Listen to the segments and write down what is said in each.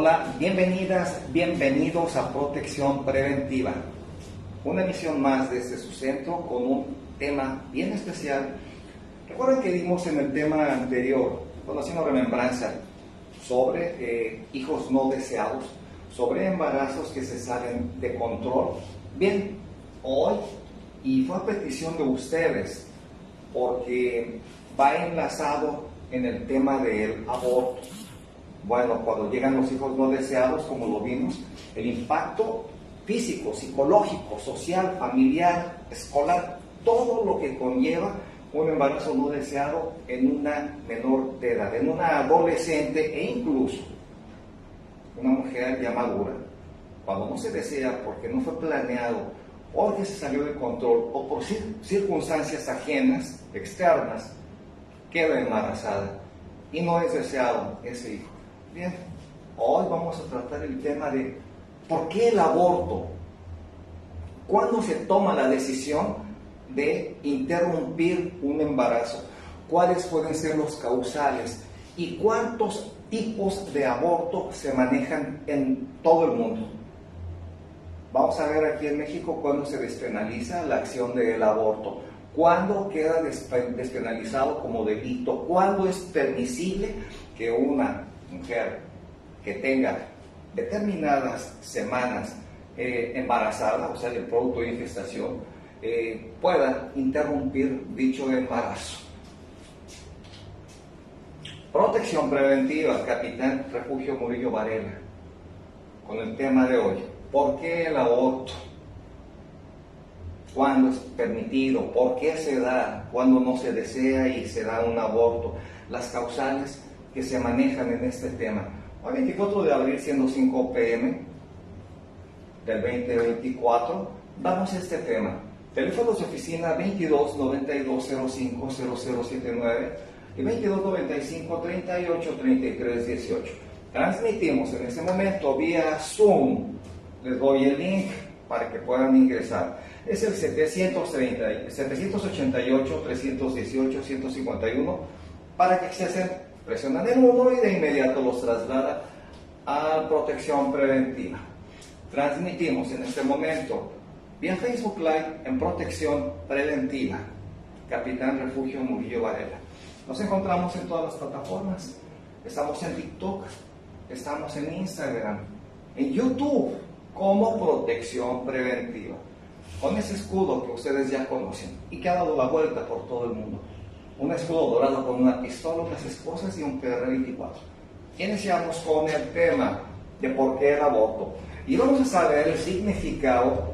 Hola, bienvenidas, bienvenidos a Protección Preventiva. Una emisión más desde su centro con un tema bien especial. Recuerden que dimos en el tema anterior, haciendo remembranza, sobre hijos no deseados, sobre embarazos que se salen de control. Bien, hoy, y fue a petición de ustedes, porque va enlazado en el tema del aborto. Bueno, cuando llegan los hijos no deseados, como lo vimos, el impacto físico, psicológico, social, familiar, escolar, todo lo que conlleva un embarazo no deseado en una menor de edad, en una adolescente e incluso una mujer ya madura, cuando no se desea porque no fue planeado, porque se salió de control o por circunstancias ajenas, externas, queda embarazada y no es deseado ese hijo. Bien, hoy vamos a tratar el tema de ¿por qué el aborto? ¿Cuándo se toma la decisión de interrumpir un embarazo? ¿Cuáles pueden ser los causales? ¿Y cuántos tipos de aborto se manejan en todo el mundo? Vamos a ver aquí en México cuándo se despenaliza la acción del aborto. ¿Cuándo queda despenalizado como delito? ¿Cuándo es permisible que una mujer que tenga determinadas semanas embarazada, o sea, el producto de gestación, pueda interrumpir dicho embarazo? Protección preventiva, Capitán Refugio Murillo Varela, con el tema de hoy. ¿Por qué el aborto? ¿Cuándo es permitido? ¿Por qué se da? ¿Cuándo no se desea y se da un aborto? Las causales que se manejan en este tema. Hoy 24 de abril, siendo 5 p.m. del 2024, damos este tema. Teléfonos de oficina 22 92 05 0079 y 22 95 38 33 18. Transmitimos en este momento vía Zoom. Les doy el link para que puedan ingresar. Es el 788-318-151 para que accesen, presionan el 1 y de inmediato los traslada a Protección Preventiva. Transmitimos en este momento vía Facebook Live en Protección Preventiva, Capitán Refugio Murillo Varela. Nos encontramos en todas las plataformas. Estamos en TikTok, estamos en Instagram, en YouTube como Protección Preventiva, con ese escudo que ustedes ya conocen y que ha dado la vuelta por todo el mundo. Un escudo dorado con una pistola, unas esposas y un PR-24. Iniciamos con el tema de por qué el aborto. Y vamos a saber el significado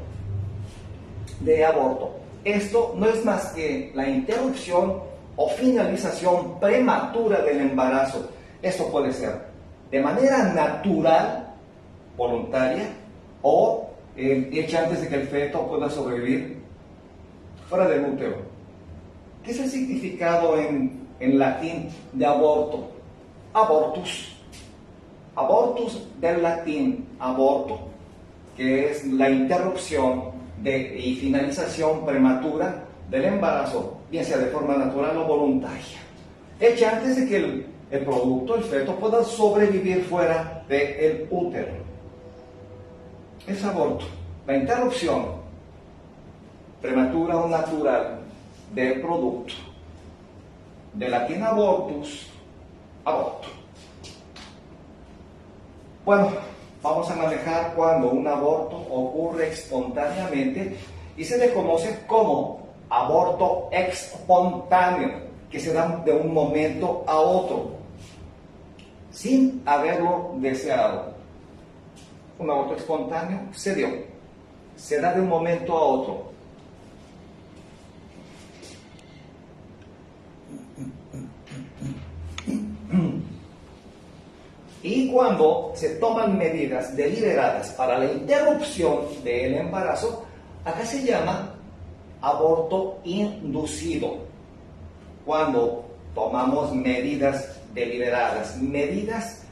de aborto. Esto no es más que la interrupción o finalización prematura del embarazo. Esto puede ser de manera natural, voluntaria, o hecha antes de que el feto pueda sobrevivir fuera del útero. ¿Qué es el significado en latín de aborto? Abortus. Abortus del latín aborto, que es la interrupción y finalización prematura del embarazo, bien sea de forma natural o voluntaria, hecha antes de que el producto, el feto, pueda sobrevivir fuera del útero. Es aborto, la interrupción prematura o natural del producto. De latín abortus, aborto. Bueno, vamos a manejar cuando un aborto ocurre espontáneamente y se le conoce como aborto espontáneo, que se da de un momento a otro, sin haberlo deseado. Un aborto espontáneo se dio, se da de un momento a otro. Y cuando se toman medidas deliberadas para la interrupción del embarazo, acá se llama aborto inducido. Cuando tomamos medidas deliberadas, medidas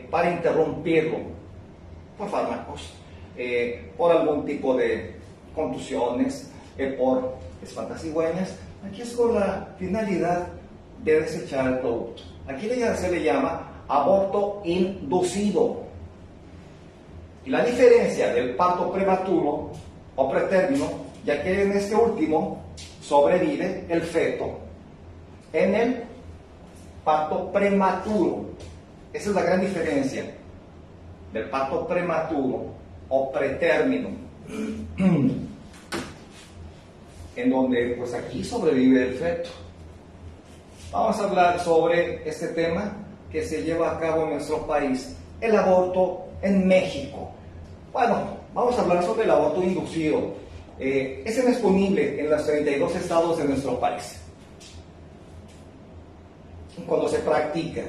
para interrumpirlo, por fármacos, por algún tipo de contusiones, por espantasigüeñas, aquí es con la finalidad de desechar el producto. Aquí se le llama aborto inducido. Y la diferencia del parto prematuro o pretérmino, ya que en este último sobrevive el feto. En el parto prematuro, esa es la gran diferencia del parto prematuro o pretérmino, en donde pues aquí sobrevive el feto. Vamos a hablar sobre este tema que se lleva a cabo en nuestro país, el aborto en México. Bueno, vamos a hablar sobre el aborto inducido. Es disponible en los 32 estados de nuestro país. Cuando se practica.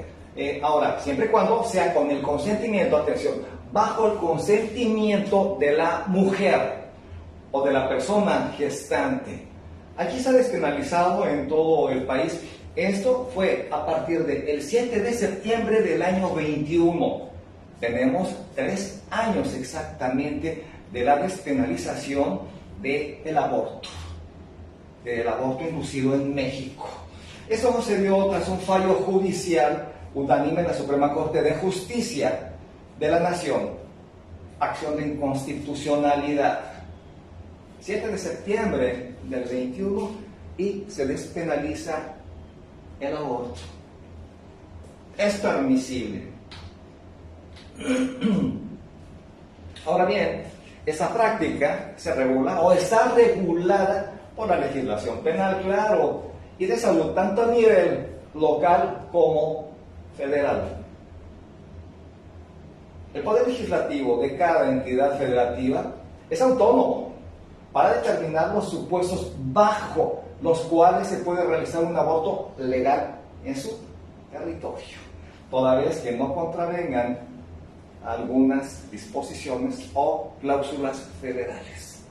Ahora, siempre y cuando sea con el consentimiento, atención, bajo el consentimiento de la mujer o de la persona gestante. Aquí se ha despenalizado en todo el país. Esto fue a partir del 7 de septiembre del año 21. Tenemos 3 años exactamente de la despenalización del aborto inducido en México. Eso sucedió tras un fallo judicial unánime en la Suprema Corte de Justicia de la Nación, acción de inconstitucionalidad. 7 de septiembre del 21 y se despenaliza el aborto. Es permisible. Ahora bien, esa práctica se regula o está regulada por la legislación penal, claro, y de salud, tanto a nivel local como federal. El poder legislativo de cada entidad federativa es autónomo para determinar los supuestos bajo los cuales se puede realizar un aborto legal en su territorio, toda vez que no contravengan algunas disposiciones o cláusulas federales.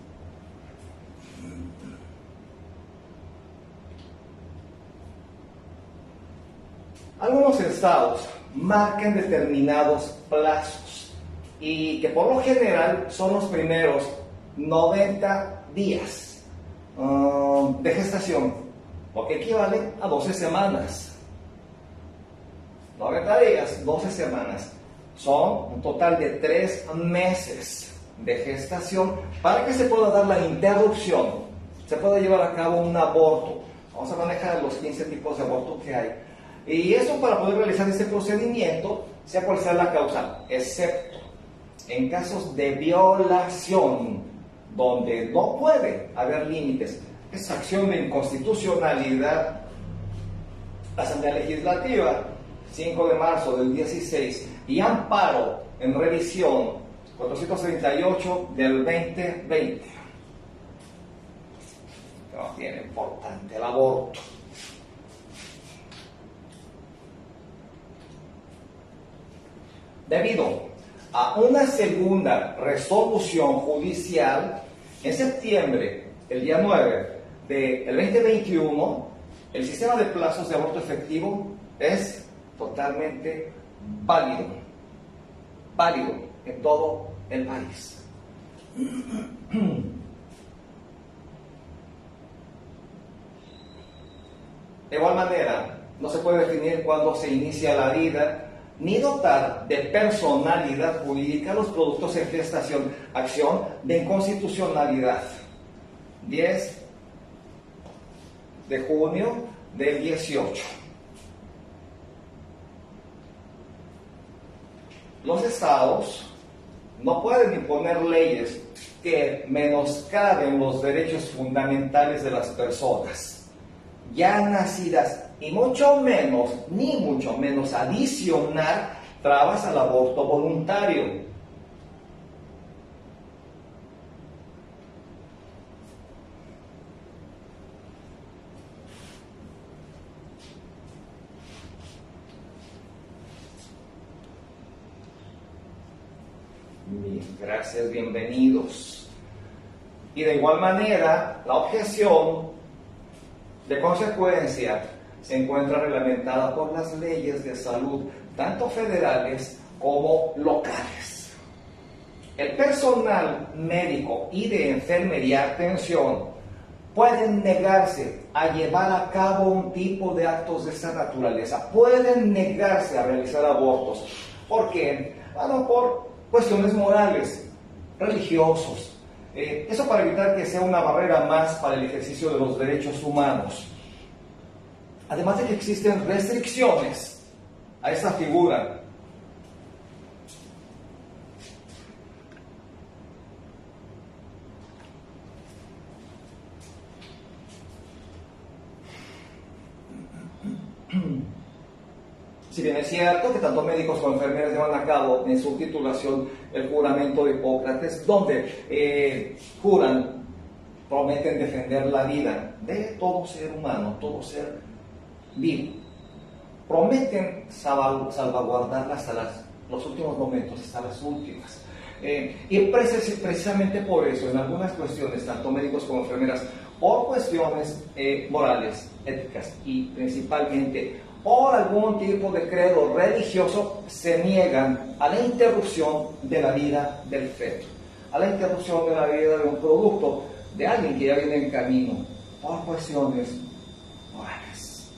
Algunos estados marcan determinados plazos y que por lo general son los primeros 90 días de gestación, lo que equivale a 12 semanas. 90 días, 12 semanas. Son un total de 3 meses de gestación para que se pueda dar la interrupción, se pueda llevar a cabo un aborto. Vamos a manejar los 15 tipos de aborto que hay. Y eso para poder realizar este procedimiento, sea cual sea la causa, excepto en casos de violación, donde no puede haber límites. Es acción de inconstitucionalidad. La Asamblea Legislativa, 5 de marzo del 16, y amparo en revisión 438 del 2020. No tiene importante el aborto. Debido a una segunda resolución judicial, en septiembre, el día 9 del 2021, el sistema de plazos de aborto efectivo es totalmente válido en todo el país. De igual manera, no se puede definir cuándo se inicia la vida, ni dotar de personalidad jurídica los productos en gestación, acción de inconstitucionalidad. 10 de junio del 18. Los estados no pueden imponer leyes que menoscaben los derechos fundamentales de las personas ya nacidas, y ni mucho menos adicionar trabas al aborto voluntario. Gracias, bienvenidos. Y de igual manera, la objeción de consecuencia se encuentra reglamentada por las leyes de salud, tanto federales como locales. El personal médico y de enfermería, atención, pueden negarse a llevar a cabo un tipo de actos de esta naturaleza, pueden negarse a realizar abortos. ¿Por qué? Bueno, por cuestiones morales, religiosos. Eso para evitar que sea una barrera más para el ejercicio de los derechos humanos. Además de que existen restricciones a esta figura. Si bien es cierto que tanto médicos como enfermeras llevan a cabo en su titulación el juramento de Hipócrates, donde juran, prometen defender la vida de todo ser humano, todo ser vivo. Prometen salvaguardarla hasta los últimos momentos, hasta las últimas. Y precisamente por eso, en algunas cuestiones, tanto médicos como enfermeras, por cuestiones morales, éticas y principalmente por algún tipo de credo religioso, se niegan a la interrupción de la vida del feto, a la interrupción de la vida de un producto, de alguien que ya viene en camino, por cuestiones morales,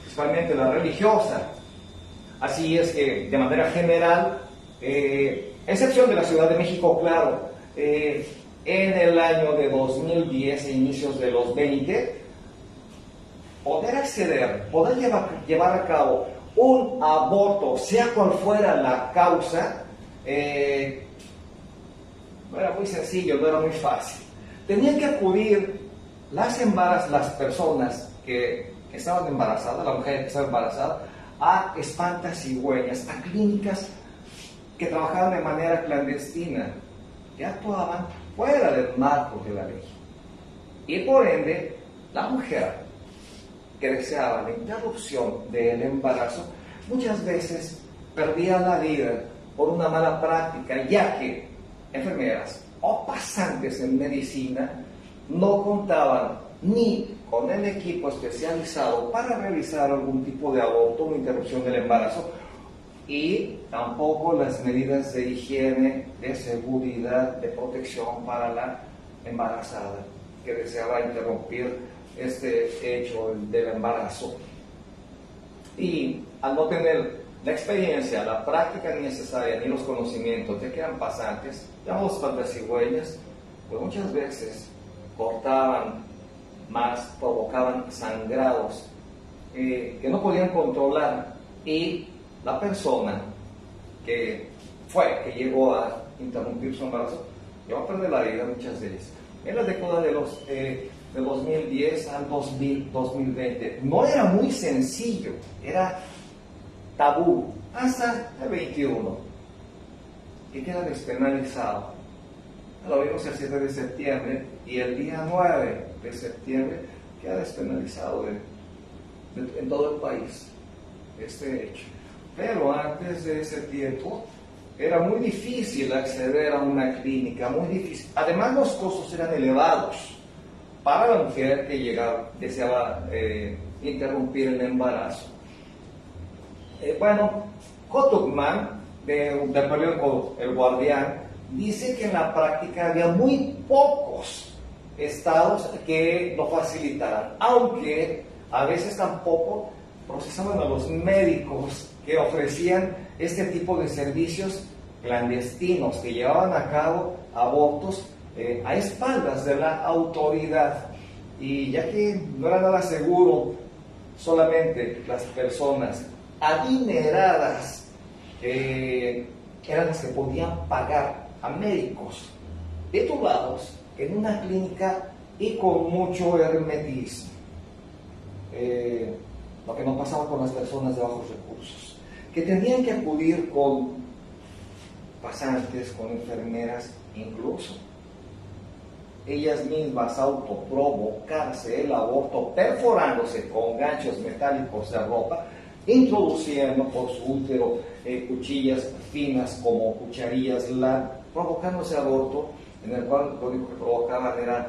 principalmente la religiosa. Así es que, de manera general, excepción de la Ciudad de México, claro, en el año de 2010 e inicios de los 20, poder llevar a cabo un aborto, sea cual fuera la causa, no era muy sencillo, no era muy fácil. Tenían que acudir las personas que estaban embarazadas, la mujer que estaba embarazada, a espantacigüeñas, a clínicas que trabajaban de manera clandestina, que actuaban fuera del marco de la ley. Y por ende, la mujer que deseaba la interrupción del embarazo, muchas veces perdía la vida por una mala práctica, ya que enfermeras o pasantes en medicina no contaban ni con el equipo especializado para realizar algún tipo de aborto o interrupción del embarazo, y tampoco las medidas de higiene, de seguridad, de protección para la embarazada que deseaba interrumpir este hecho del embarazo. Y al no tener la experiencia, la práctica necesaria ni los conocimientos de que eran pasantes, llamados espantacigüeñas, pues muchas veces cortaban más, provocaban sangrados que no podían controlar, y la persona que llegó a interrumpir su embarazo llegó a perder la vida muchas veces. En la década de 2010 al 2020 no era muy sencillo, era tabú, hasta el 21, que queda despenalizado. Lo vimos el 7 de septiembre y el día 9 de septiembre queda despenalizado en todo el país este hecho. Pero antes de ese tiempo era muy difícil acceder a una clínica, muy difícil. Además, los costos eran elevados para la mujer que deseaba interrumpir el embarazo. Kotukman, del periódico El Guardián, dice que en la práctica había muy pocos estados que lo facilitaran, aunque a veces tampoco procesaban a los médicos que ofrecían este tipo de servicios clandestinos, que llevaban a cabo abortos a espaldas de la autoridad. Y ya que no era nada seguro, solamente las personas adineradas eran las que podían pagar a médicos titulados en una clínica y con mucho hermetismo. Lo que no pasaba con las personas de bajos recursos, que tenían que acudir con pasantes, con enfermeras, incluso ellas mismas autoprovocarse el aborto perforándose con ganchos metálicos de ropa, introduciendo por su útero cuchillas finas como cucharillas, provocándose aborto, en el cual lo único que provocaban eran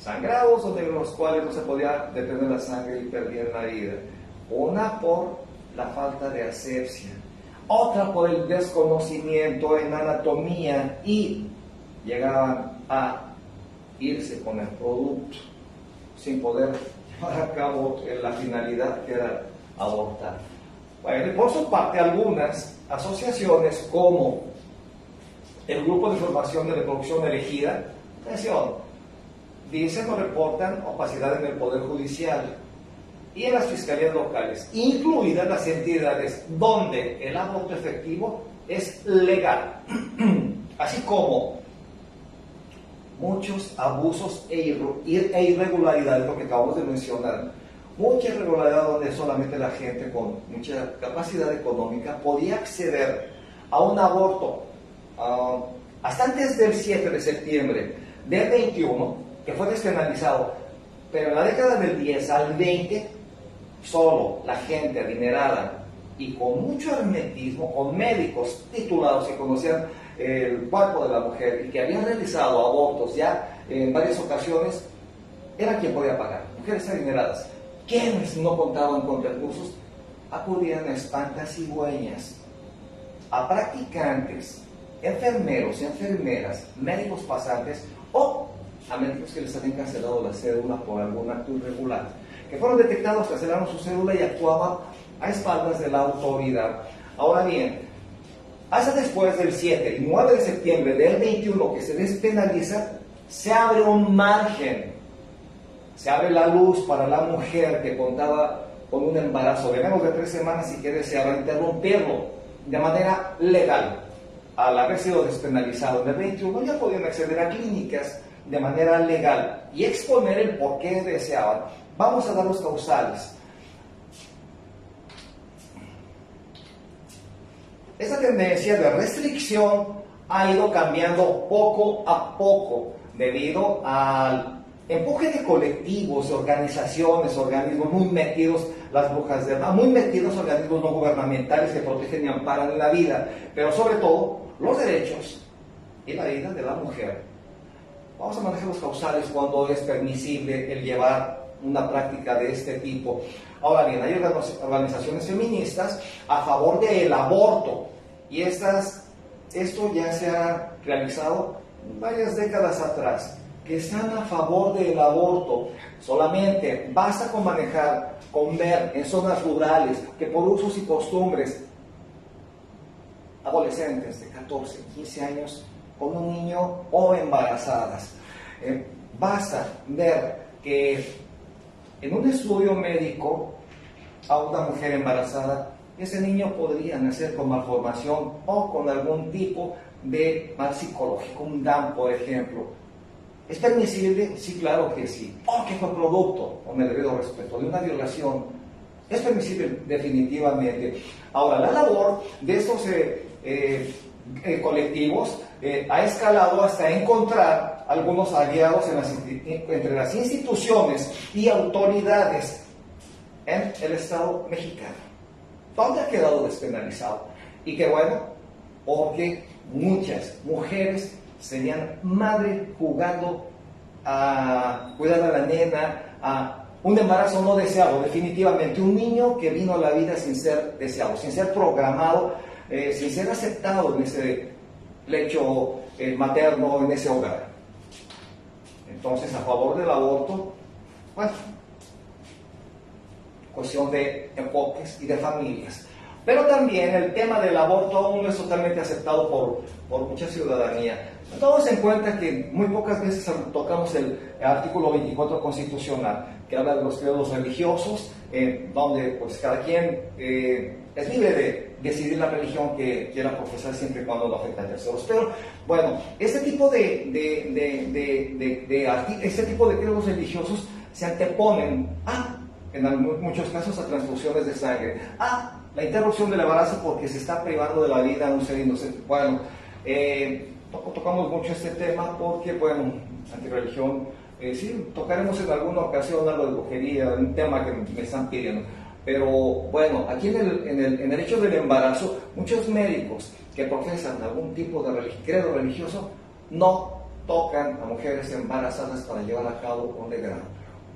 sangrados, donde los cuales no se podía detener la sangre y perdían la vida. Una por la falta de asepsia, otra por el desconocimiento en anatomía, y llegaban a irse con el producto sin poder llevar a cabo la finalidad que era abortar. Bueno, y por su parte, algunas asociaciones como el Grupo de Información de Reproducción Elegida, atención, dicen o reportan opacidad en el Poder Judicial y en las fiscalías locales, incluidas las entidades donde el aborto efectivo es legal, así como muchos abusos e irregularidades, lo que acabamos de mencionar, mucha irregularidad donde solamente la gente con mucha capacidad económica podía acceder a un aborto hasta antes del 7 de septiembre del 21, que fue despenalizado, pero en la década del 10 al 20, solo la gente adinerada y con mucho hermetismo, con médicos titulados que conocían el cuerpo de la mujer y que habían realizado abortos ya en varias ocasiones, era quien podía pagar, mujeres adineradas. Quienes no contaban con recursos acudían a espantasigüeñas, a practicantes, enfermeros y enfermeras, médicos pasantes o a médicos que les habían cancelado la cédula por algún acto irregular, que fueron detectados, cancelaron su cédula y actuaban a espaldas de la autoridad. Ahora bien, hasta después del 7 y 9 de septiembre del 21 que se despenaliza, se abre un margen, se abre la luz para la mujer que contaba con un embarazo de menos de 3 semanas y que deseaba interrumpirlo de manera legal. Al haber sido despenalizado en el 21, ya podían acceder a clínicas de manera legal y exponer el por qué deseaban. Vamos a dar los causales. Esta tendencia de restricción ha ido cambiando poco a poco debido al empuje de colectivos, organizaciones, organismos muy metidos, las brujas de muy metidos, organismos no gubernamentales que protegen y amparan la vida, pero sobre todo los derechos y la vida de la mujer. Vamos a manejar los causales cuando es permisible el llevar una práctica de este tipo. Ahora bien, hay organizaciones feministas a favor del aborto y esto ya se ha realizado varias décadas atrás, que están a favor del aborto. Solamente basta con manejar, con ver en zonas rurales que por usos y costumbres adolescentes de 14, 15 años con un niño o embarazadas. Basta ver que en un estudio médico a una mujer embarazada, ese niño podría nacer con malformación o con algún tipo de mal psicológico, un DAM, por ejemplo. ¿Es permisible? Sí, claro que sí. ¿O que fue producto, con el debido respeto, de una violación? Es permisible definitivamente. Ahora, la labor de estos colectivos ha escalado hasta encontrar algunos aliados entre las instituciones y autoridades en el Estado mexicano, donde ha quedado despenalizado. Y que bueno, porque muchas mujeres serían madre jugando a cuidar a la nena, a un embarazo no deseado, definitivamente, un niño que vino a la vida sin ser deseado, sin ser programado, sin ser aceptado en ese lecho materno, en ese hogar. Entonces, a favor del aborto, bueno, cuestión de enfoques y de familias. Pero también el tema del aborto aún no es totalmente aceptado por mucha ciudadanía. Tomamos en cuenta que muy pocas veces tocamos el artículo 24 constitucional, que habla de los credos religiosos, donde pues cada quien es libre de decidir la religión que quiera profesar siempre y cuando no afecte a terceros. Pero bueno, este tipo de credos religiosos se anteponen en muchos casos a transfusiones de sangre, la interrupción del embarazo porque se está privando de la vida a un ser inocente. Bueno, tocamos mucho este tema porque, bueno, antirreligión, sí, tocaremos en alguna ocasión algo de brujería, un tema que me están pidiendo. Pero bueno, aquí en el hecho del embarazo, muchos médicos que profesan algún tipo de credo religioso no tocan a mujeres embarazadas para llevar a cabo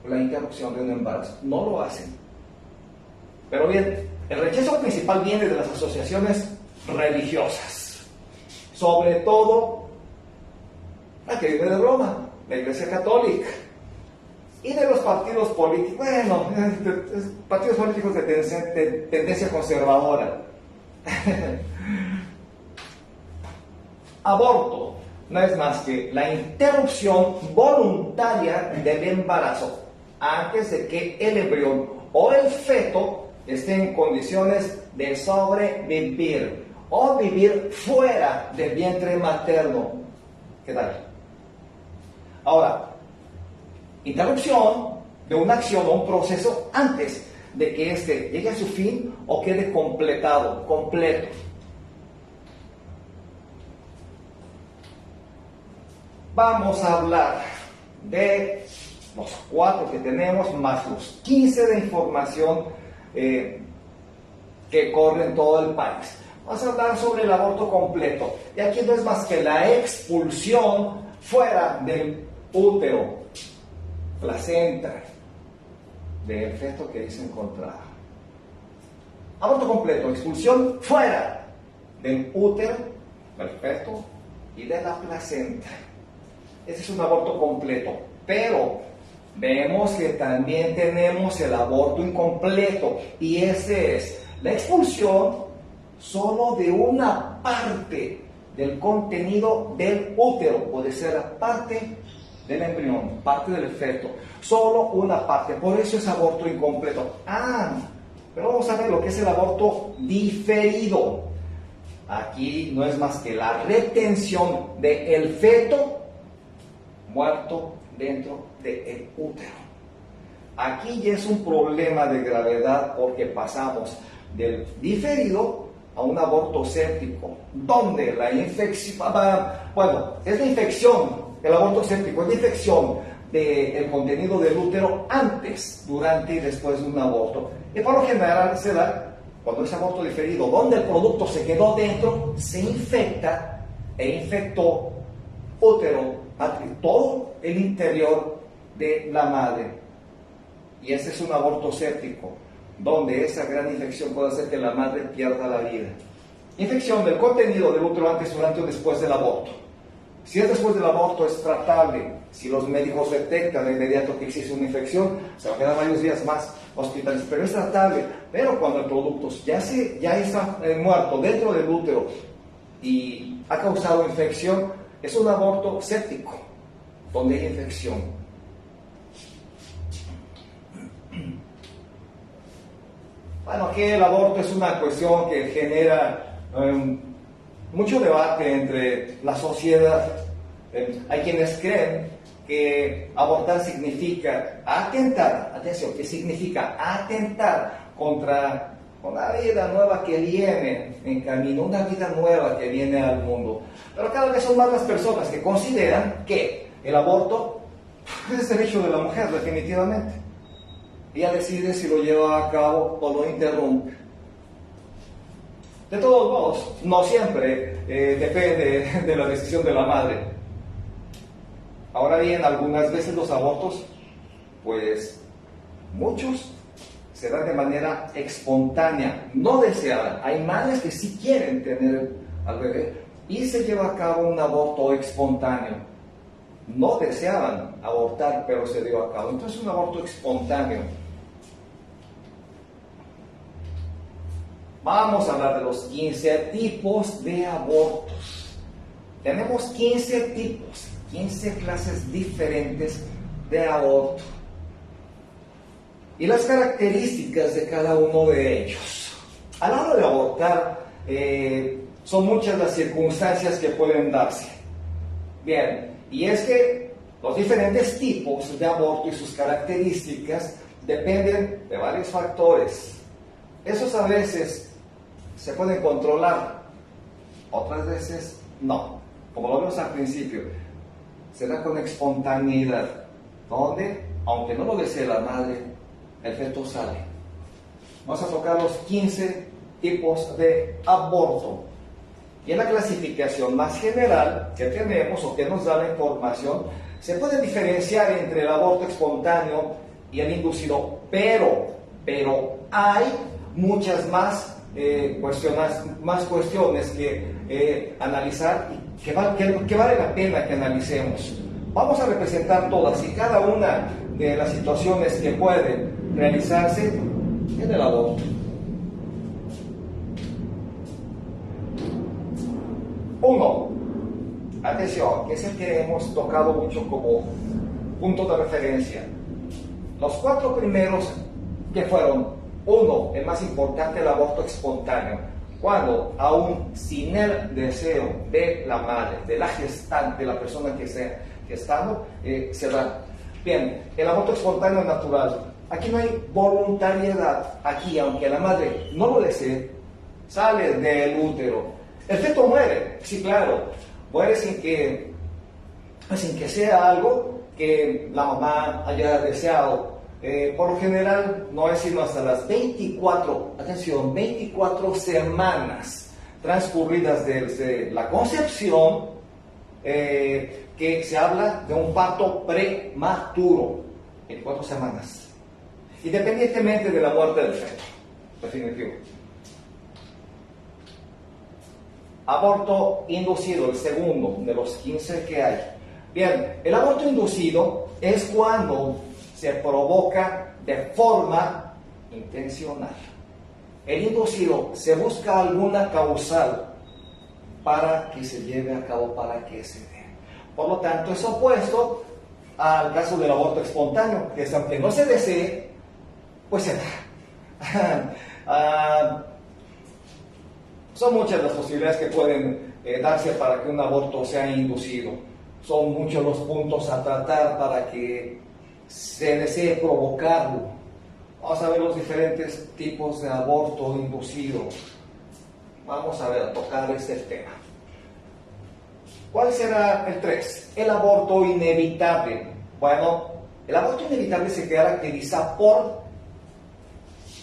la interrupción de un embarazo. No lo hacen. Pero bien, el rechazo principal viene de las asociaciones religiosas, sobre todo la que viene de Roma, la Iglesia Católica, y de los partidos políticos, bueno, partidos políticos de tendencia conservadora. aborto no es más que la interrupción voluntaria del embarazo antes de que el embrión o el feto esté en condiciones de sobrevivir o vivir fuera del vientre materno. ¿Qué tal? Ahora, interrupción de una acción o un proceso antes de que éste llegue a su fin o quede completo. Vamos a hablar de los 4 que tenemos, más los 15 de información que corre en todo el país. Vamos a hablar sobre el aborto completo. Y aquí no es más que la expulsión fuera del útero, placenta, del feto que es encontrado. Aborto completo, expulsión fuera del útero, del feto y de la placenta. Ese es un aborto completo, pero vemos que también tenemos el aborto incompleto, y ese es la expulsión solo de una parte del contenido del útero. Puede ser la parte del embrión, parte del feto, solo una parte. Por eso es aborto incompleto. Pero vamos a ver lo que es el aborto diferido. Aquí no es más que la retención del feto muerto dentro del útero. Aquí ya es un problema de gravedad, porque pasamos del diferido a un aborto séptico, donde la infección, es la infección, el aborto séptico es la infección del contenido del útero antes, durante y después de un aborto. Y por lo general se da cuando es aborto diferido, donde el producto se quedó dentro, se infecta e infectó útero, todo el interior de la madre. Y ese es un aborto séptico, donde esa gran infección puede hacer que la madre pierda la vida. Infección del contenido del útero antes, durante o después del aborto. Si es después del aborto, es tratable. Si los médicos detectan de inmediato que existe una infección, se va a quedar varios días más hospitales, pero es tratable. Pero cuando el producto ya está muerto dentro del útero y ha causado infección, es un aborto séptico, donde hay infección. Bueno, aquí el aborto es una cuestión que genera mucho debate entre la sociedad. Hay quienes creen que abortar significa atentar, atención, que significa atentar contra una vida nueva que viene en camino, una vida nueva que viene al mundo. Pero cada vez son más las personas que consideran que el aborto es derecho de la mujer, definitivamente. Ella decide si lo lleva a cabo o lo interrumpe. De todos modos, no siempre depende de la decisión de la madre. Ahora bien, algunas veces los abortos, pues muchos se dan de manera espontánea, no deseada. Hay madres que sí quieren tener al bebé y se lleva a cabo un aborto espontáneo. No deseaban abortar, pero se dio a cabo. Entonces, un aborto espontáneo. Vamos a hablar de los 15 tipos de abortos. Tenemos 15 tipos, 15 clases diferentes de aborto. Y las características de cada uno de ellos. A la hora de abortar, son muchas las circunstancias que pueden darse. Bien, y es que los diferentes tipos de aborto y sus características dependen de varios factores. Esos a veces se pueden controlar, otras veces no. Como lo vimos al principio, se da con espontaneidad, donde, aunque no lo desee la madre, el feto sale. Vamos a tocar los 15 tipos de aborto. Y en la clasificación más general que tenemos o que nos da la información, se puede diferenciar entre el aborto espontáneo y el inducido, pero hay muchas más cuestiones que analizar y que vale la pena que analicemos. Vamos a representar todas y cada una de las situaciones que pueden realizarse en el aborto. 1. atención, que es el que hemos tocado mucho como punto de referencia. Los 4 primeros que fueron, uno, el más importante, el aborto espontáneo, cuando aún sin el deseo de la madre, de la gestante, de la persona que esté gestando, se da. Bien, el aborto espontáneo natural. Aquí no hay voluntariedad. Aquí, aunque la madre no lo desee, sale del útero. El feto muere, sí, claro, muere sin que sea algo que la mamá haya deseado. Por lo general no es sino hasta las 24 semanas transcurridas desde la concepción que se habla de un parto prematuro, 24 semanas, independientemente de la muerte del feto, definitivo. Aborto inducido, el segundo de los 15 que hay. Bien, el aborto inducido es cuando se provoca de forma intencional. El inducido, se busca alguna causal para que se lleve a cabo, para que se dé. Por lo tanto, es opuesto al caso del aborto espontáneo, que es aunque no se desee, pues se da. Son muchas las posibilidades que pueden darse para que un aborto sea inducido. Son muchos los puntos a tratar para que se desee provocarlo. Vamos a ver los diferentes tipos de aborto inducido. Vamos a ver, a tocar este tema. ¿Cuál será el 3? El aborto inevitable. Bueno, el aborto inevitable se caracteriza por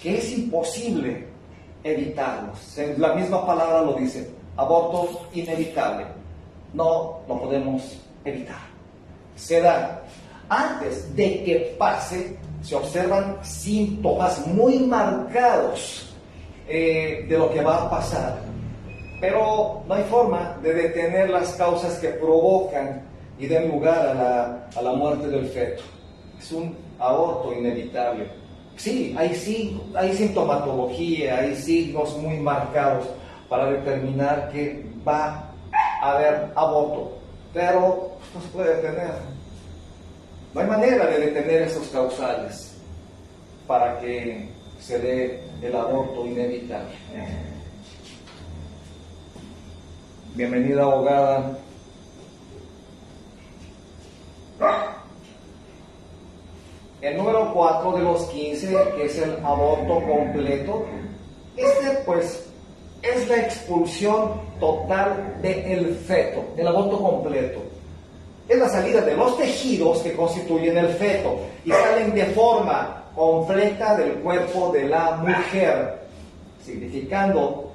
que es imposible evitarlo. La misma palabra lo dice, aborto inevitable. No lo podemos evitar. Se da. Antes de que pase, se observan síntomas muy marcados de lo que va a pasar. Pero no hay forma de detener las causas que provocan y den lugar a la muerte del feto. Es un aborto inevitable. Sí, hay sintomatología, hay signos muy marcados para determinar que va a haber aborto, pero no se puede detener. No hay manera de detener esos causales para que se dé el aborto inevitable. Bienvenida, abogada. El número 4 de los 15, que es el aborto completo, pues es la expulsión total del feto, el aborto completo. Es la salida de los tejidos que constituyen el feto y salen de forma completa del cuerpo de la mujer, significando,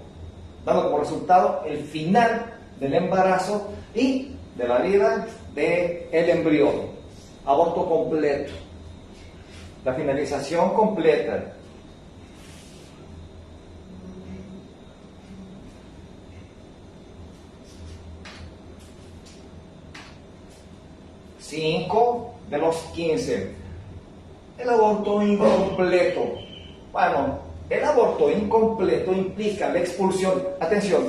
dando como resultado el final del embarazo y de la vida del embrión. Aborto completo. La finalización completa. Cinco de los 15. El aborto incompleto. Bueno, el aborto incompleto implica la expulsión, atención,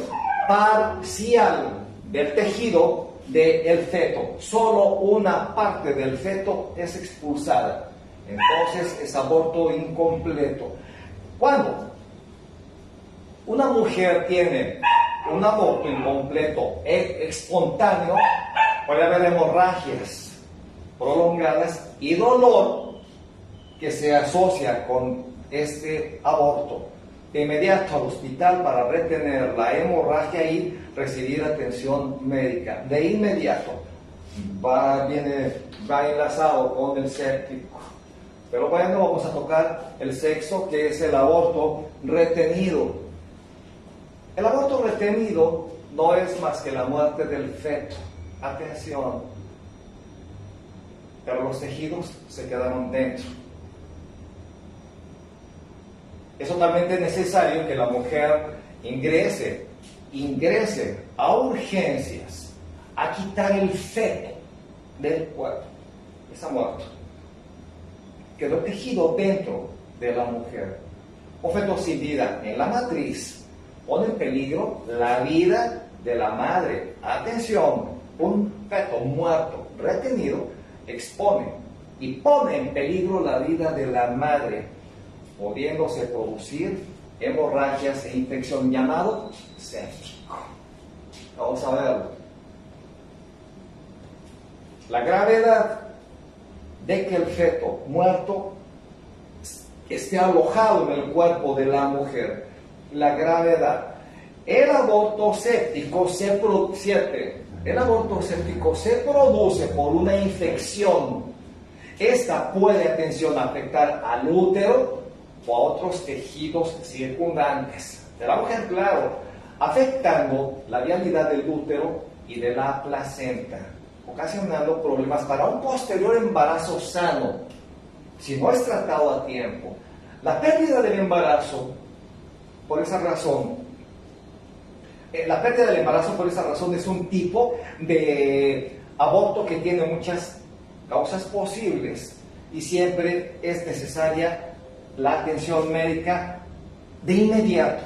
parcial del tejido del feto. Solo una parte del feto es expulsada. Entonces es aborto incompleto. Cuando una mujer tiene un aborto incompleto espontáneo, puede haber hemorragias prolongadas y dolor que se asocia con este aborto. De inmediato al hospital para retener la hemorragia y recibir atención médica. De inmediato va enlazado con el séptico. Pero bueno, vamos a tocar el sexto, que es el aborto retenido. El aborto retenido no es más que la muerte del feto. Atención. Pero los tejidos se quedaron dentro. Es totalmente necesario que la mujer ingrese a urgencias a quitar el feto del cuerpo. Está muerto. Quedó tejido dentro de la mujer. Un feto sin vida en la matriz pone en peligro la vida de la madre. Atención, un feto muerto, retenido, expone y pone en peligro la vida de la madre, pudiéndose producir hemorragias e infección llamado séptico. Vamos a verlo. La gravedad de que el feto muerto esté alojado en el cuerpo de la mujer. La gravedad. El aborto séptico se produce por una infección. Esta puede, atención, afectar al útero o a otros tejidos circundantes de la mujer, claro, afectando la vialidad del útero y de la placenta, ocasionando problemas para un posterior embarazo sano, si no es tratado a tiempo. La pérdida del embarazo, por esa razón, es un tipo de aborto que tiene muchas causas posibles y siempre es necesaria la atención médica de inmediato.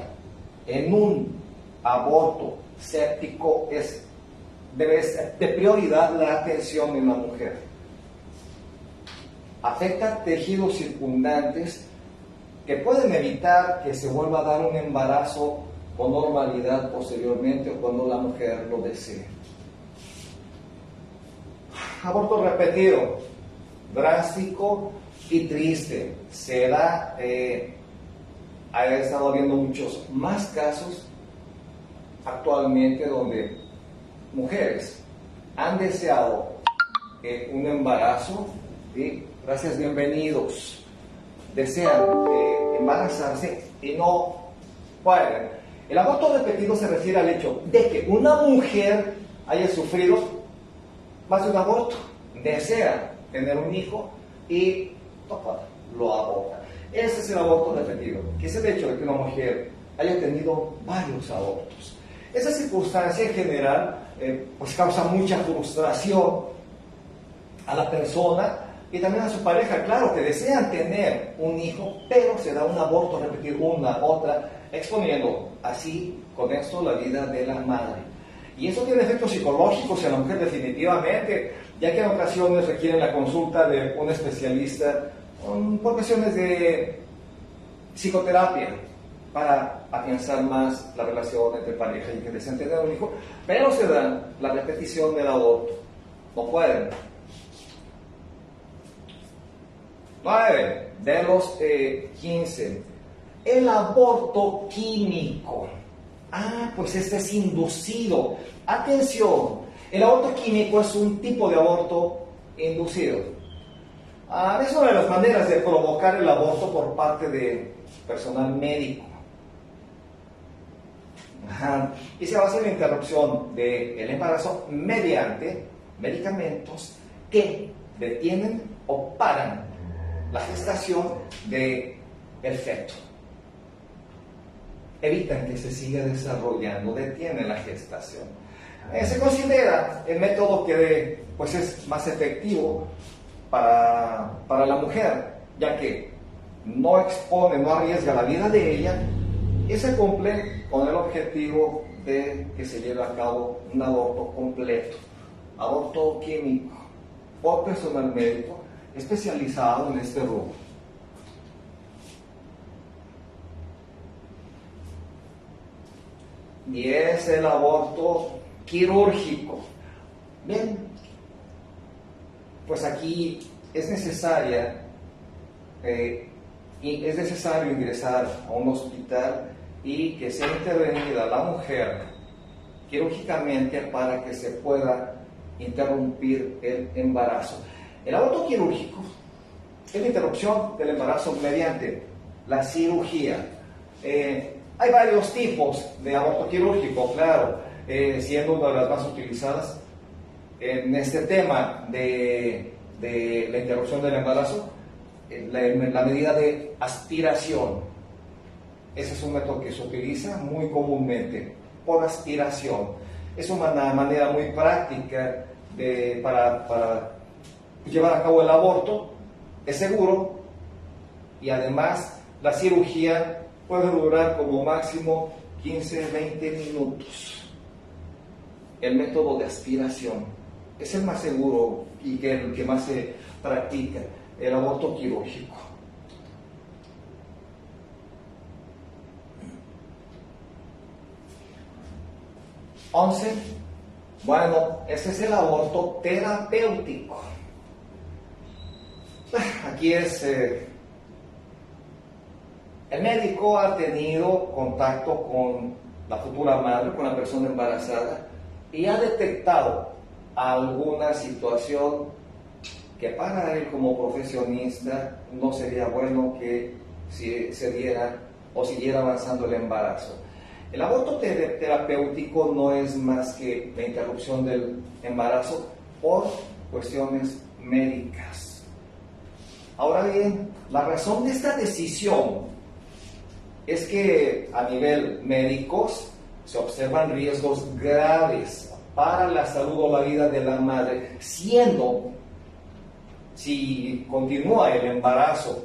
En un aborto séptico debe ser de prioridad la atención en la mujer. Afecta tejidos circundantes que pueden evitar que se vuelva a dar un embarazo con normalidad posteriormente o cuando la mujer lo desee. Aborto repetido, drástico y triste. Se da, ha estado habiendo muchos más casos actualmente donde mujeres han deseado un embarazo, ¿sí? Gracias, bienvenidos. Desean embarazarse y no pueden. El aborto repetido se refiere al hecho de que una mujer haya sufrido más de un aborto, desea tener un hijo y lo aborta. Ese es el aborto repetido, que es el hecho de que una mujer haya tenido varios abortos. Esa circunstancia en general pues causa mucha frustración a la persona y también a su pareja, claro, que desean tener un hijo, pero se da un aborto repetido, una, otra, exponiendo así con esto la vida de la madre. Y eso tiene efectos psicológicos en la mujer definitivamente, ya que en ocasiones requieren la consulta de un especialista por cuestiones de psicoterapia para afianzar más la relación entre pareja y que desean tener un hijo, pero se da la repetición del aborto. No pueden. 9 de los 15. El aborto químico. Pues este es inducido. Atención, el aborto químico es un tipo de aborto inducido. Es una de las maneras de provocar el aborto por parte de personal médico. Y se basa en la interrupción del embarazo mediante medicamentos que detienen o paran la gestación del feto. Evitan que se siga desarrollando, detienen la gestación. Se considera el método que pues es más efectivo para la mujer, ya que no expone, no arriesga la vida de ella y se cumple con el objetivo de que se lleve a cabo un aborto completo, aborto químico, por personal médico especializado en este rubro. Y es el aborto quirúrgico. Bien, pues aquí es necesario ingresar a un hospital y que sea intervenida la mujer quirúrgicamente para que se pueda interrumpir el embarazo. El aborto quirúrgico es la interrupción del embarazo mediante la cirugía. Hay varios tipos de aborto quirúrgico, claro, siendo una de las más utilizadas en este tema de la interrupción del embarazo, la medida de aspiración. Ese es un método que se utiliza muy comúnmente, por aspiración. Es una manera muy práctica para llevar a cabo el aborto, es seguro y además la cirugía puede durar como máximo 15-20 minutos. el método de aspiración. Es el más seguro y el que más se practica, el aborto quirúrgico. Bueno, ese es el aborto terapéutico. Aquí es, el médico ha tenido contacto con la futura madre, con la persona embarazada, y ha detectado alguna situación que para él como profesionista no sería bueno que se diera o siguiera avanzando el embarazo. El aborto terapéutico no es más que la interrupción del embarazo por cuestiones médicas. Ahora bien, la razón de esta decisión es que a nivel médicos se observan riesgos graves para la salud o la vida de la madre, siendo, si continúa el embarazo,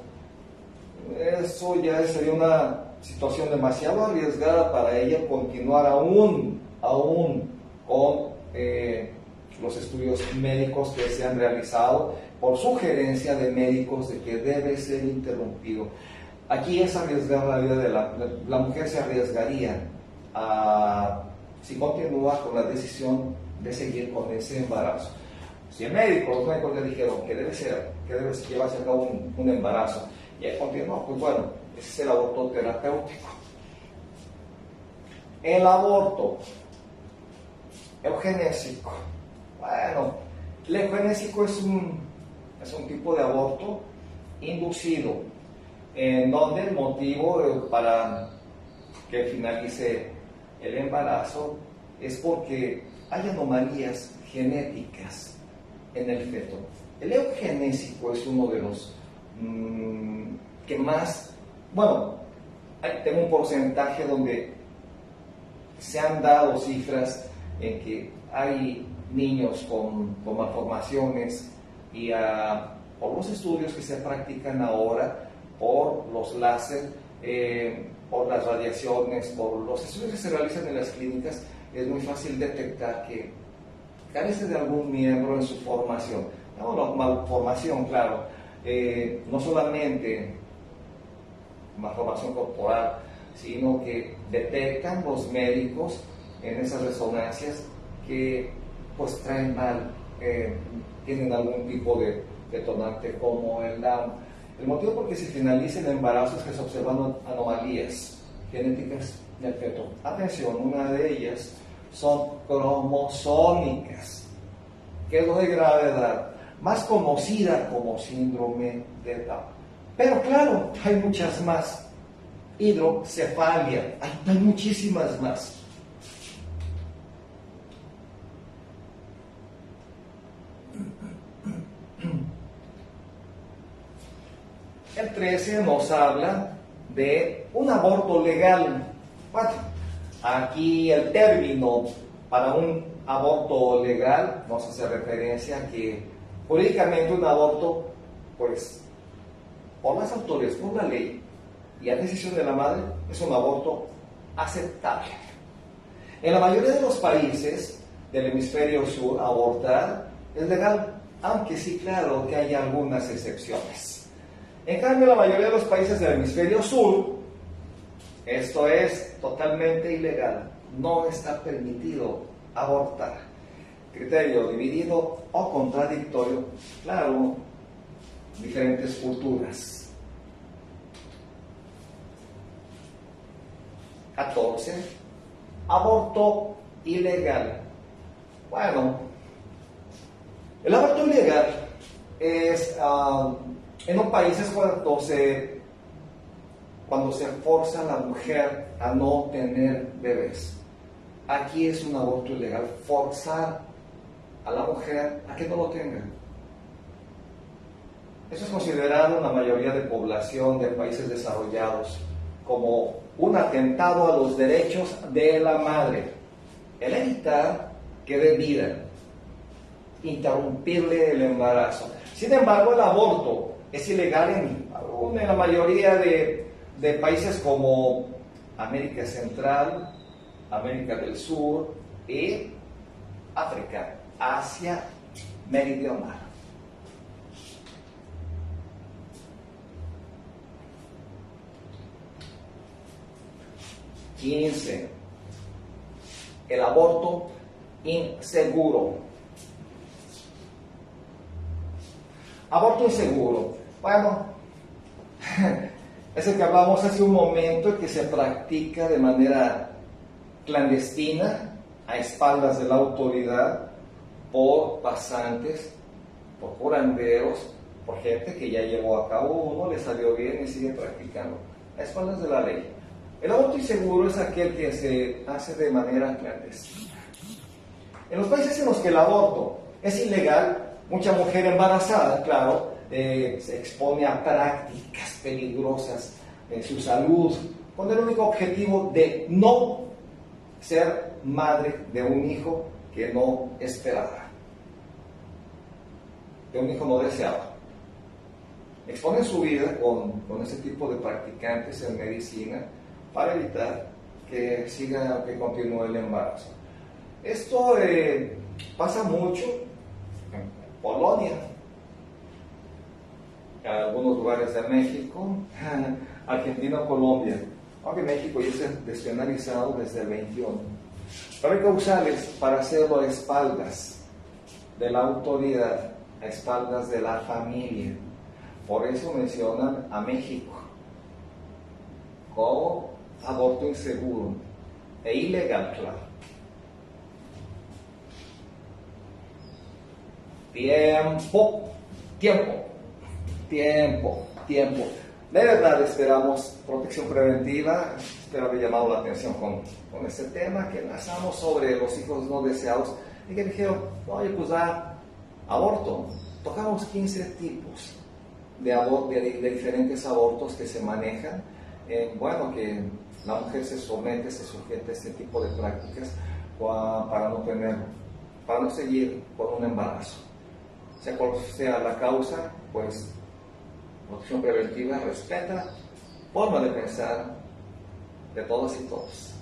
eso ya sería una situación demasiado arriesgada para ella continuar aún con los estudios médicos que se han realizado por sugerencia de médicos de que debe ser interrumpido. Aquí es arriesgar la vida de la mujer, se arriesgaría si continúa con la decisión de seguir con ese embarazo. Si los médicos le dijeron que debe llevarse a cabo un embarazo y él continúa, pues bueno, ese es el aborto terapéutico. El aborto eugenésico. Bueno, el eugenésico es un tipo de aborto inducido, en donde el motivo para que finalice el embarazo es porque hay anomalías genéticas en el feto. El eugenésico es uno de los que más, bueno, tengo un porcentaje donde se han dado cifras en que hay niños con malformaciones y por los estudios que se practican ahora, por los láser, por las radiaciones, por los estudios que se realizan en las clínicas, es muy fácil detectar que carece de algún miembro en su formación. No, malformación, claro, no solamente malformación corporal, sino que detectan los médicos en esas resonancias que pues traen mal, tienen algún tipo de detonante como el Down. El motivo por que se finaliza el embarazo es que se observan anomalías genéticas del feto. Atención, una de ellas son cromosómicas, que es lo de gravedad, más conocida como síndrome de Down. Pero claro, hay muchas más. Hidrocefalia, hay muchísimas más. El 13 nos habla de un aborto legal. Bueno, aquí el término para un aborto legal nos hace referencia a que jurídicamente un aborto, pues, por las autoridades, por la ley y a decisión de la madre, es un aborto aceptable. En la mayoría de los países del hemisferio sur, abortar es legal, aunque sí, claro que hay algunas excepciones. En cambio, en la mayoría de los países del hemisferio sur, esto es totalmente ilegal. No está permitido abortar. Criterio dividido o contradictorio, claro, diferentes culturas. 14. Aborto ilegal. Bueno, el aborto ilegal es en los países cuando se forza a la mujer a no tener bebés. Aquí es un aborto ilegal, forzar a la mujer a que no lo tenga. Eso es considerado en la mayoría de población de países desarrollados como un atentado a los derechos de la madre. El evitar que dé vida, interrumpirle el embarazo. Sin embargo, el aborto es ilegal en la mayoría de países como América Central, América del Sur y África, Asia meridional. El aborto inseguro. Aborto inseguro. Bueno, es el que hablamos hace un momento, que se practica de manera clandestina, a espaldas de la autoridad, por pasantes, por curanderos, por gente que ya llevó a cabo uno, le salió bien y sigue practicando, a espaldas de la ley. El aborto inseguro es aquel que se hace de manera clandestina. En los países en los que el aborto es ilegal, mucha mujer embarazada, claro, se expone a prácticas peligrosas en su salud, con el único objetivo de no ser madre de un hijo que no esperaba, de un hijo no deseado. Exponen su vida con ese tipo de practicantes en medicina para evitar que continúe el embarazo. Esto pasa mucho en Polonia, en algunos lugares de México, Argentina o Colombia, aunque México ya se ha despenalizado desde el 21. Pero hay causales para hacerlo a espaldas de la autoridad, a espaldas de la familia. Por eso mencionan a México como aborto inseguro e ilegal, claro. Tiempo. De verdad esperamos protección preventiva. Espero haber llamado la atención con este tema que lanzamos sobre los hijos no deseados y que dijeron, oye, pues aborto. Tocamos 15 tipos de diferentes abortos que se manejan. Bueno, que la mujer se sujeta a este tipo de prácticas para no seguir con un embarazo. Sea cual sea la causa, pues protección preventiva respeta forma de pensar de todas y todos.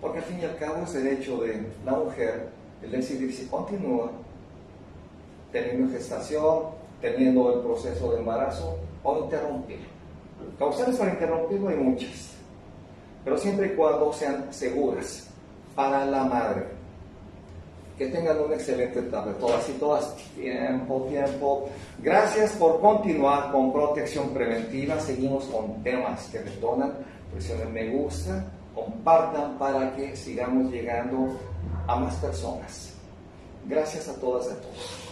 Porque al fin y al cabo es derecho de la mujer el decidir si continúa teniendo gestación, teniendo el proceso de embarazo o interrumpirlo. Causales para interrumpirlo hay muchas, pero siempre y cuando sean seguras para la madre. Que tengan una excelente tarde, todas y todas. Tiempo. Gracias por continuar con protección preventiva. Seguimos con temas que detonan. Presionen me gusta, compartan para que sigamos llegando a más personas. Gracias a todas y a todos.